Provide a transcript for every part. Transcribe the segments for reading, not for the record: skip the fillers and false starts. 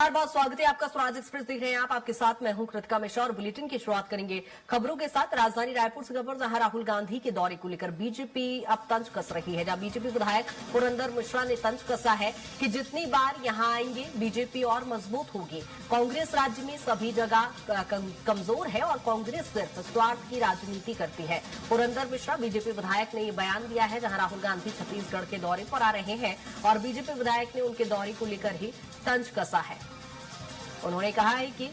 बहुत स्वागत है आपका। स्वराज एक्सप्रेस देख रहे हैं आप। आपके साथ मैं हूं कृतिका मिश्रा और बुलेटिन की शुरुआत करेंगे खबरों के साथ। राजधानी रायपुर से खबर, जहां राहुल गांधी के दौरे को लेकर बीजेपी अब तंज कस रही है। जहां बीजेपी विधायक पुरंदर मिश्रा ने तंज कसा है कि जितनी बार यहां आएंगे बीजेपी और मजबूत होगी। कांग्रेस राज्य में सभी जगह कमजोर है और कांग्रेस सिर्फ स्वार्थ की राजनीति करती है। पुरंदर मिश्रा बीजेपी विधायक ने ये बयान दिया है, जहां राहुल गांधी छत्तीसगढ़ के दौरे पर आ रहे हैं और बीजेपी विधायक ने उनके दौरे को लेकर ही तंज कसा है। उन्होंने कहा है कि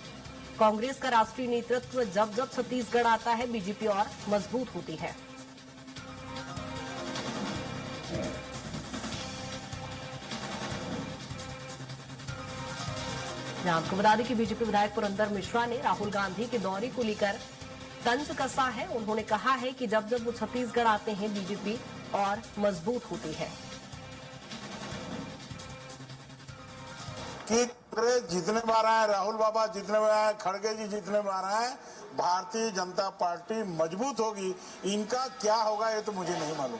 कांग्रेस का राष्ट्रीय नेतृत्व जब जब छत्तीसगढ़ आता है बीजेपी और मजबूत होती है। आपको बता दें कि बीजेपी विधायक पुरंदर मिश्रा ने राहुल गांधी के दौरे को लेकर तंज कसा है। उन्होंने कहा है कि जब जब वो छत्तीसगढ़ आते हैं बीजेपी और मजबूत होती है। कि कांग्रेस जितने बार आए, राहुल बाबा जितने बार आए, खड़गे जी जितने बार आए, भारतीय जनता पार्टी मजबूत होगी। इनका क्या होगा ये तो मुझे नहीं मालूम।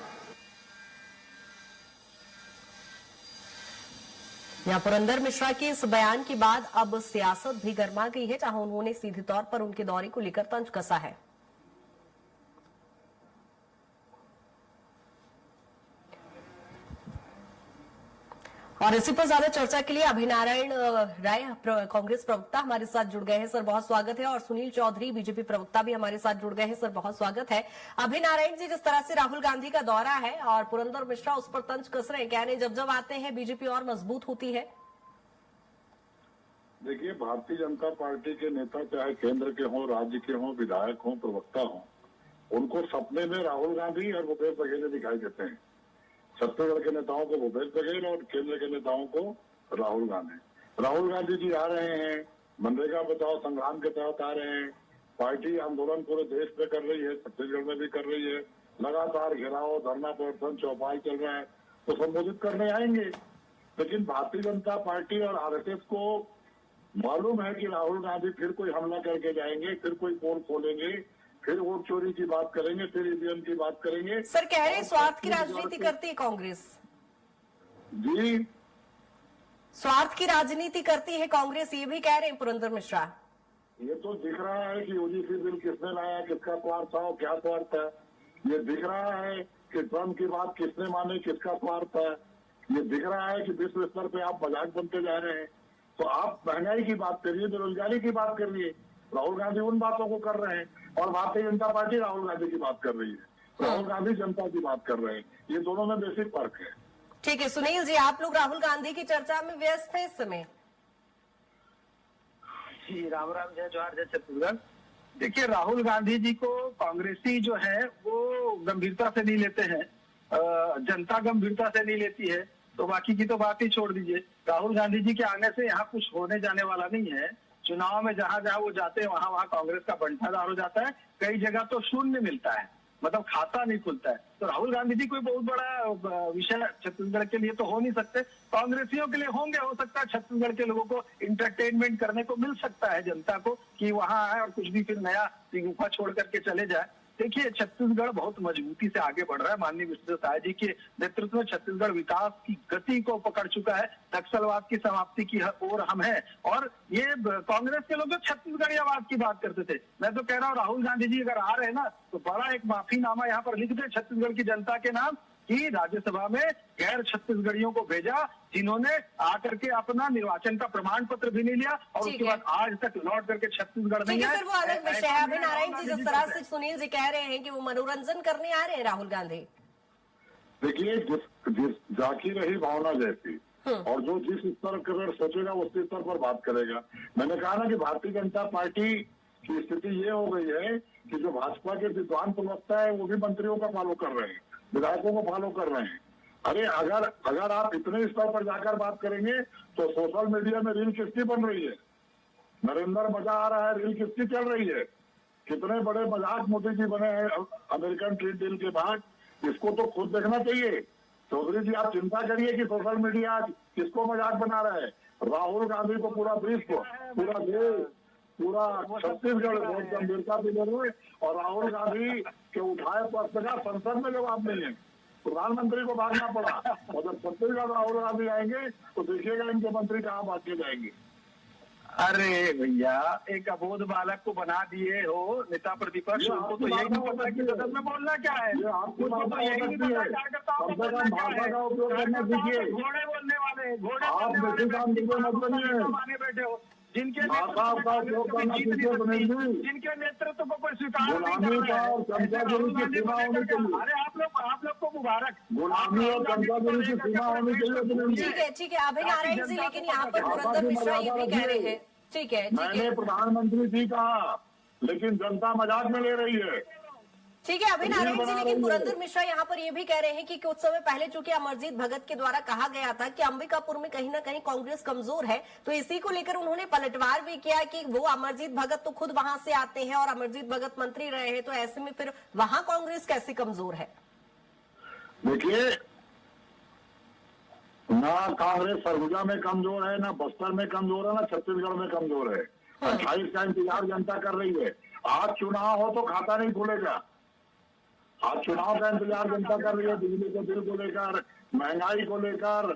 यहाँ पुरंदर मिश्रा के इस बयान के बाद अब सियासत भी गर्मा गई है, जहां उन्होंने सीधे तौर पर उनके दौरे को लेकर तंज कसा है। और इसी पर ज्यादा चर्चा के लिए अभिनारायण राय कांग्रेस प्रवक्ता हमारे साथ जुड़ गए हैं। सर बहुत स्वागत है। और सुनील चौधरी बीजेपी प्रवक्ता भी हमारे साथ जुड़ गए हैं। सर बहुत स्वागत है। अभिनारायण जी, जिस तरह से राहुल गांधी का दौरा है और पुरंदर मिश्रा उस पर तंज कस रहे हैं, कह रहे हैं जब जब आते हैं बीजेपी और मजबूत होती है। देखिए, भारतीय जनता पार्टी के नेता चाहे केंद्र के हों, राज्य के हों, विधायक हों, प्रवक्ता हों, उनको सपने में राहुल गांधी और भूपेश बघेल दिखाई देते हैं। छत्तीसगढ़ के नेताओं को भूपेश बघेल और केंद्र के नेताओं को राहुल गांधी। राहुल गांधी जी आ रहे हैं, मनरेगा बचाओ संग्राम के तहत आ रहे हैं। पार्टी आंदोलन पूरे देश में कर रही है, छत्तीसगढ़ में भी कर रही है। लगातार घेराव, धरना प्रदर्शन, चौपाल चल रहा है, तो संबोधित करने आएंगे। लेकिन भारतीय जनता पार्टी और आरएसएस को मालूम है कि राहुल गांधी फिर कोई हमला करके जाएंगे, फिर कोई पोल खोलेंगे, फिर वोट चोरी की बात करेंगे, फिर ईवीएम की बात करेंगे। सर कह रहे हैं स्वार्थ की राजनीति करती है कांग्रेस। जी, स्वार्थ की राजनीति करती है कांग्रेस, ये भी कह रहे हैं पुरंदर मिश्रा। ये तो दिख रहा है कि यूजीसी बिल किसने लाया, किसका स्वार्थ था और क्या स्वार्थ है। ये दिख रहा है कि ट्रम्प की बात किसने मानी, किसका स्वार्थ है। ये दिख रहा है कि विश्व स्तर पे आप मजाक बनते जा रहे हैं। तो आप महंगाई की बात करिए, बेरोजगारी की बात करिए। राहुल गांधी उन बातों को कर रहे हैं और भारतीय जनता पार्टी राहुल गांधी की बात कर रही है। राहुल गांधी जनता की बात कर रहे हैं। ये दोनों में बेसिक फर्क है। ठीक है सुनील जी, आप लोग राहुल गांधी की चर्चा में व्यस्त हैं इस समय। जी राम राम, जय जोहार, जय छत्तीसगढ़। देखिए, राहुल गांधी जी को कांग्रेसी जो है वो गंभीरता से नहीं लेते हैं, जनता गंभीरता से नहीं लेती है, तो बाकी की तो बात ही छोड़ दीजिए। राहुल गांधी जी के आने से यहाँ कुछ होने जाने वाला नहीं है। चुनाव में जहां जहां वो जाते हैं वहां वहां कांग्रेस का बंटाधार हो जाता है। कई जगह तो शून्य मिलता है, मतलब खाता नहीं खुलता है। तो राहुल गांधी जी कोई बहुत बड़ा विषय छत्तीसगढ़ के लिए तो हो नहीं सकते। कांग्रेसियों के लिए होंगे, हो सकता है छत्तीसगढ़ के लोगों को इंटरटेनमेंट करने को मिल सकता है, जनता को, कि वहां आए और कुछ भी फिर नया गुफा छोड़ करके चले जाए। देखिए, छत्तीसगढ़ बहुत मजबूती से आगे बढ़ रहा है। माननीय विश्वेश्वर साय जी के नेतृत्व में छत्तीसगढ़ विकास की गति को पकड़ चुका है। नक्सलवाद की समाप्ति की ओर हम हैं। और ये कांग्रेस के लोग जो छत्तीसगढ़ियावाद की बात करते थे, मैं तो कह रहा हूँ राहुल गांधी जी अगर आ रहे हैं ना, तो बड़ा एक माफीनामा यहाँ पर लिख दे छत्तीसगढ़ की जनता के नाम कि राज्यसभा में गैर छत्तीसगढ़ियों को भेजा, जिन्होंने आकर के अपना निर्वाचन का प्रमाण पत्र भी नहीं लिया और उसके बाद आज तक लौट करके छत्तीसगढ़ नहीं आए। सर वो अलग विषय है। अभिनारायण जी, जिस तरह से सुनील जी कह रहे हैं कि वो मनोरंजन करने आ रहे हैं राहुल गांधी। देखिए, जिस जाकी रही भावना जैसी, और जो जिस स्तर पर सोचेगा उस स्तर पर बात करेगा। मैंने कहा ना कि भारतीय जनता पार्टी की स्थिति ये हो गई है कि जो भाजपा के विद्वान प्रवक्ता है वो भी मंत्रियों का फॉलो कर रहे हैं, विधायकों को फॉलो कर रहे हैं। अरे अगर आप इतने स्तर पर जाकर बात करेंगे तो सोशल मीडिया में रील किसकी बन रही है, नरेंद्र मजा आ रहा है, रील किसकी चल रही है, कितने बड़े मजाक मोदी जी बने हैं अमेरिकन ट्रेड डील के बाद, इसको तो खुद देखना चाहिए। चौधरी जी, आप चिंता करिए कि सोशल मीडिया किसको मजाक बना रहा है। राहुल गांधी को पूरा विश्व, पूरा देश, पूरा छत्तीसगढ़ बहुत गंभीरता से ले रहे हैं। और राहुल गांधी के उठाए प्रश्न का संसद में जवाब नहीं है, प्रधानमंत्री को भागना पड़ा। और जब छत्तीसगढ़ राहुल गांधी आएंगे तो देखिएगा इनके मंत्री कहाँ भाग के जाएंगे। अरे भैया, एक अबोध बालक को बना दिए हो नेता प्रतिपक्ष, उनको तो यही नहीं पता कि सदन में बोलना क्या है। उनको तो यही नहीं पता कार्यकर्ताओं को बोलना क्या है। घोड़े बोलने वाले, घोड़े माने बैठे हो, जिनके जिनके नेतृत्व को कोई स्वीकार नहीं कर रहा है। अरे आप लोग को मुबारक। ठीक है अभय नारायण जी, लेकिन यहाँ पर पुरंदर मिश्रा ये भी कह रहे हैं, ठीक है मैंने प्रधानमंत्री जी कहा, लेकिन जनता मजाक में ले रही है। ठीक है अभय नारायण जी, लेकिन पुरंदर मिश्रा यहाँ पर ये भी कह रहे हैं कि कुछ समय पहले चूंकि अमरजीत भगत के द्वारा कहा गया था कि अंबिकापुर में कहीं ना कहीं कांग्रेस कमजोर है, तो इसी को लेकर उन्होंने पलटवार भी किया कि वो अमरजीत भगत तो खुद वहां से आते हैं और अमरजीत भगत मंत्री रहे हैं, तो ऐसे में फिर वहां कांग्रेस कैसे कमजोर है? देखिए, ना कांग्रेस सरगुजा में कमजोर है, ना बस्तर में कमजोर है, ना छत्तीसगढ़ में कमजोर है। 28 का इंतजार जनता कर रही है। आज चुनाव हो तो खाता नहीं खुलेगा। आज चुनाव का इंतजार जनता कर रही है, बिजली के बिल को लेकर, महंगाई को लेकर,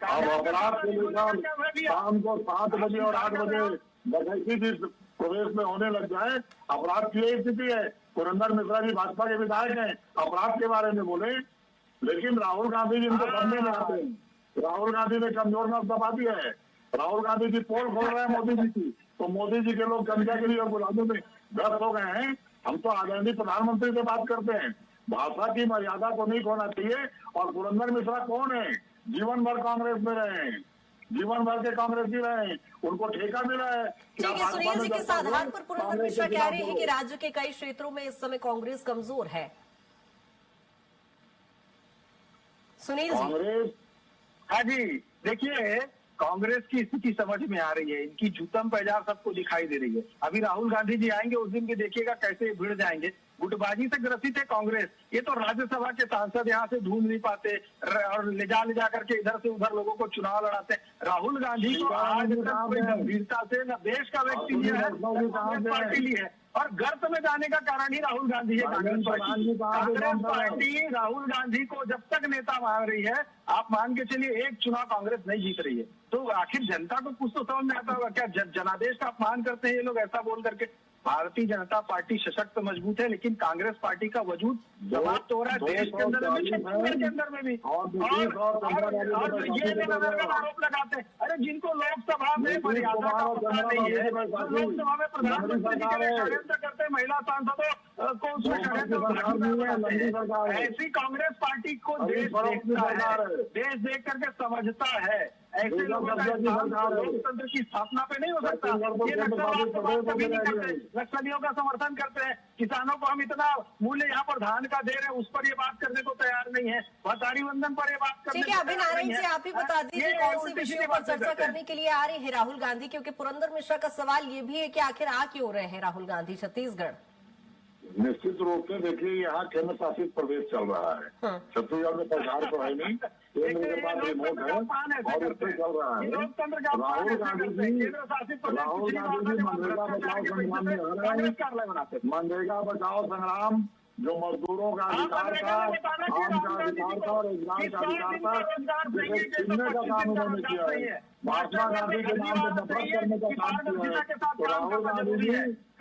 अब अपराध को लेकर। शाम को 7 बजे और 8 बजे डकैती भी प्रदेश में होने लग जाए, अपराध की यही स्थिति है। पुरंदर मिश्रा जी भाजपा के विधायक हैं, अपराध के बारे में बोले, लेकिन राहुल गांधी जी इनको समझने में आते हैं। राहुल गांधी ने कमजोर नस दबा दिया है। राहुल गांधी जी पोल खोल रहे हैं मोदी जी की, तो मोदी जी के लोग गंजा के लिए और गुलाबों में व्यस्त हो गए हैं। हम तो आदरणीय प्रधानमंत्री से बात करते हैं। भाषा की मर्यादा को नहीं खोना चाहिए। और पुरंदर मिश्रा कौन है? जीवन भर कांग्रेस में रहे हैं, जीवन भर के कांग्रेसी रहे हैं, उनको ठेका मिला है। ठीक है, सुनील जी किस आधार पर पुरंदर मिश्रा कह रहे हैं कि राज्य के कई क्षेत्रों में इस समय कांग्रेस कमजोर है? सुनील जी। कांग्रेस, हाँ जी, देखिए कांग्रेस की स्थिति समझ में आ रही है। इनकी जूतम पैजार सबको दिखाई दे रही है। अभी राहुल गांधी जी आएंगे उस दिन के देखिएगा कैसे भिड़ जाएंगे। गुटबाजी से ग्रसित है कांग्रेस। ये तो राज्यसभा के सांसद यहाँ से ढूंढ नहीं पाते और ले जा करके इधर से उधर लोगों को चुनाव लड़ाते हैं। राहुल गांधी को आज तक कोई गंभीरता से न देश का व्यक्ति लिया है, कांग्रेस पार्टी ली है, और गर्त में जाने का कारण ही राहुल गांधी है। कांग्रेस पार्टी राहुल गांधी को जब तक नेता मान रही है, आप मान के चलिए एक चुनाव कांग्रेस नहीं जीत रही है। तो आखिर जनता को कुछ तो समझ में आता होगा क्या? जनादेश का अपमान करते हैं ये लोग ऐसा बोल करके। भारतीय जनता पार्टी सशक्त मजबूत है, लेकिन कांग्रेस पार्टी का वजूद समाप्त हो रहा है देश के अंदर में, छत्तीसगढ़ के अंदर में भी। और ये आरोप लगाते हैं, अरे जिनको लोकसभा में मर्यादा का पता नहीं है, लोकसभा में प्रधानमंत्री जी के लिए षड्यंत्र करते हैं, महिला सांसदों को उसमें षड्यंत्र। ऐसी कांग्रेस पार्टी को देश देख करके समझता है। ऐसे लोगों का लोकतंत्र की स्थापना पे नहीं हो सकता। ये नक्सलियों का समर्थन करते हैं। किसानों को हम इतना मूल्य यहाँ पर धान का दे रहे हैं, उस पर ये बात करने को तैयार नहीं है। भताड़ी वंदन पर ये बात करने ठीक है अभय नारायण जी, आप ही बता दीजिए कौन से विषयों पर चर्चा करने के लिए आ रहे हैं राहुल गांधी? क्योंकि पुरंदर मिश्रा का सवाल ये भी है कि आखिर आ क्यों रहे हैं राहुल गांधी छत्तीसगढ़? निश्चित रूप से देखिए, यहाँ केंद्र शासित प्रदेश चल रहा है। छत्तीसगढ़ में सरकार तो है नहीं, केंद्र के पास रिमोट है और उससे चल रहा है। राहुल गांधी जी मनरेगा बचाओ संग्राम में आ रहे हैं। मनरेगा बचाओ संग्राम जो मजदूरों का अधिकार था, काम का अधिकार था, रोजगार का अधिकार था, जिसे छीनने का काम उन्होंने किया है। महात्मा गांधी के नाम पर नफरत करने का काम किया है। तो राहुल गांधी जी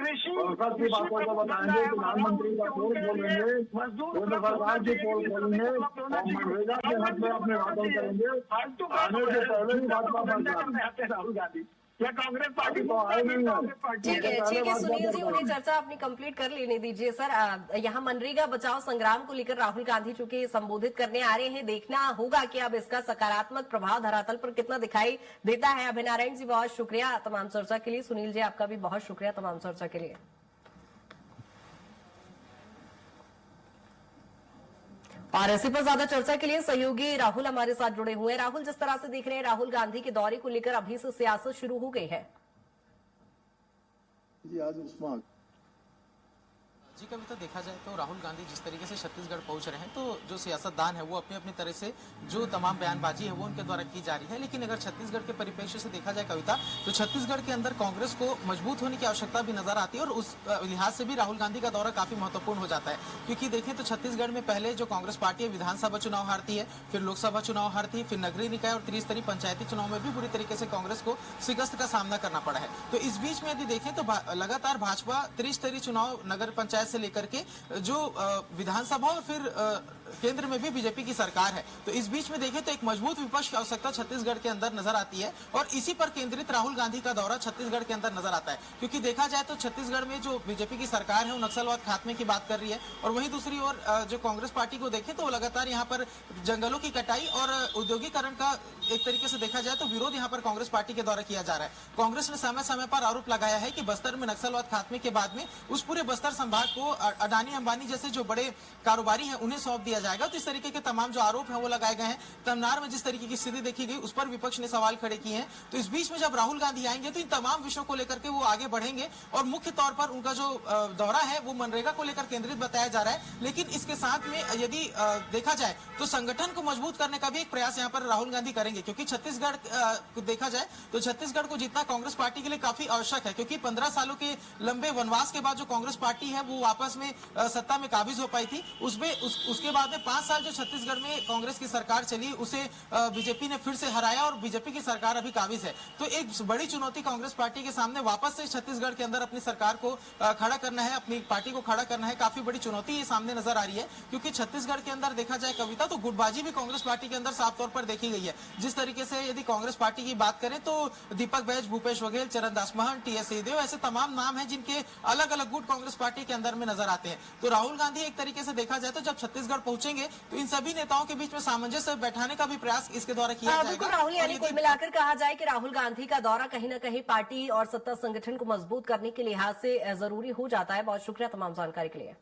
संसद की बातों को बताएंगे, प्रधानमंत्री का पोल खोलेंगे, केंद्र सरकार की पोल खोलेंगे और मनरेगा के हक में अपने वादन करेंगे। आने से पहले ही भाजपा बन जाए राहुल गांधी या कांग्रेस पार्टी तो आए नहीं है। ठीक है सुनील जी, उन्हें चर्चा अपनी कंप्लीट कर लेने दीजिए। सर, यहाँ मनरेगा बचाओ संग्राम को लेकर राहुल गांधी चूंकि संबोधित करने आ रहे हैं, देखना होगा कि अब इसका सकारात्मक प्रभाव धरातल पर कितना दिखाई देता है। अभय नारायण जी बहुत शुक्रिया तमाम चर्चा के लिए। सुनील जी आपका भी बहुत शुक्रिया तमाम चर्चा के लिए। और इसी पर ज्यादा चर्चा के लिए सहयोगी राहुल हमारे साथ जुड़े हुए हैं। राहुल, जिस तरह से देख रहे हैं राहुल गांधी के दौरे को लेकर अभी से सियासत शुरू हो गई है। जी आज उस्मा जी कविता, देखा जाए तो राहुल गांधी जिस तरीके से छत्तीसगढ़ पहुंच रहे हैं, तो जो सियासतदान है वो अपनी अपनी तरह से जो तमाम बयानबाजी है वो उनके द्वारा की जा रही है। लेकिन अगर छत्तीसगढ़ के परिप्रेक्ष्य से देखा जाए कविता, तो छत्तीसगढ़ के अंदर कांग्रेस को मजबूत होने की आवश्यकता भी नजर आती है और उस लिहाज से भी राहुल गांधी का दौरा काफी महत्वपूर्ण हो जाता है। क्योंकि देखें तो छत्तीसगढ़ में पहले जो कांग्रेस पार्टी है विधानसभा चुनाव हारती है, फिर लोकसभा चुनाव हारती है, फिर नगरीय निकाय और त्रिस्तरीय पंचायती चुनाव में भी बुरी तरीके से कांग्रेस को शिकस्त का सामना करना पड़ा है। तो इस बीच में यदि देखें तो लगातार भाजपा त्रिस्तरीय चुनाव नगर पंचायत से लेकर के जो विधानसभा और फिर केंद्र में भी बीजेपी की सरकार है, तो इस बीच में देखें तो एक मजबूत विपक्ष की आवश्यकता छत्तीसगढ़ के अंदर नजर आती है और इसी पर केंद्रित राहुल गांधी का दौरा छत्तीसगढ़ के अंदर नजर आता है। क्योंकि देखा जाए तो छत्तीसगढ़ में जो बीजेपी की सरकार है वो नक्सलवाद खात्मे की बात कर रही है और वहीं दूसरी ओर जो कांग्रेस पार्टी को देखें तो वो लगातार यहाँ पर जंगलों की कटाई और औद्योगिकरण का एक तरीके से देखा जाए तो विरोध यहाँ पर कांग्रेस पार्टी के द्वारा किया जा रहा है। कांग्रेस ने समय समय पर आरोप लगाया है कि बस्तर में नक्सलवाद खात्मे के बाद में उस पूरे बस्तर संभाग को अडानी अंबानी जैसे जो बड़े कारोबारी हैं उन्हें सौंप दिया जाएगा। तो इस तरीके के तमाम जो आरोप हैं वो लगाए गए हैं। तमनार में जिस तरीके की स्थिति देखी गई उस पर विपक्ष ने सवाल खड़े किए हैं। तो इस बीच में जब राहुल गांधी आएंगे तो इन तमाम विषयों को लेकर के वो आगे बढ़ेंगे और मुख्य तौर पर उनका जो दौरा है वो मनरेगा को लेकर केंद्रित बताया जा रहा है। लेकिन इसके साथ में यदि देखा जाए तो संगठन को मजबूत करने का भी एक प्रयास यहाँ पर राहुल गांधी करेंगे। क्योंकि छत्तीसगढ़ को देखा जाए तो छत्तीसगढ़ को जीतना कांग्रेस पार्टी के लिए काफी आवश्यक है। क्योंकि 15 सालों के लंबे वनवास के बाद जो कांग्रेस पार्टी है वो वापस में सत्ता में काबिज हो पाई थी। उसके बाद में 5 साल जो छत्तीसगढ़ में कांग्रेस की सरकार चली उसे बीजेपी ने फिर से हराया और बीजेपी की सरकार अभी काबिज है। तो एक बड़ी चुनौती कांग्रेस पार्टी के सामने वापस से छत्तीसगढ़ के अंदर अपनी सरकार को खड़ा करना है, अपनी पार्टी को खड़ा करना है। काफी बड़ी चुनौती ये सामने नजर आ रही है। क्योंकि छत्तीसगढ़ के अंदर देखा जाए कविता तो गुटबाजी भी कांग्रेस पार्टी के अंदर साफ तौर पर देखी गई है। जिस तरीके से यदि कांग्रेस पार्टी की बात करें तो दीपक बैज, भूपेश बघेल, चरणदास महंत, टीएस सिंहदेव ऐसे तमाम नाम हैं जिनके अलग अलग गुट कांग्रेस पार्टी के अंदर में नजर आते हैं। तो राहुल गांधी एक तरीके से देखा जाए तो जब छत्तीसगढ़ पहुंचेंगे तो इन सभी नेताओं के बीच में सामंजस्य बैठाने का भी प्रयास इसके द्वारा किया जाएगा। बिल्कुल राहुल, यानी कुल मिलाकर कहा जाए कि राहुल गांधी का दौरा कहीं न कहीं पार्टी और सत्ता संगठन को मजबूत करने के लिहाज से जरूरी हो जाता है। बहुत शुक्रिया तमाम जानकारी के लिए।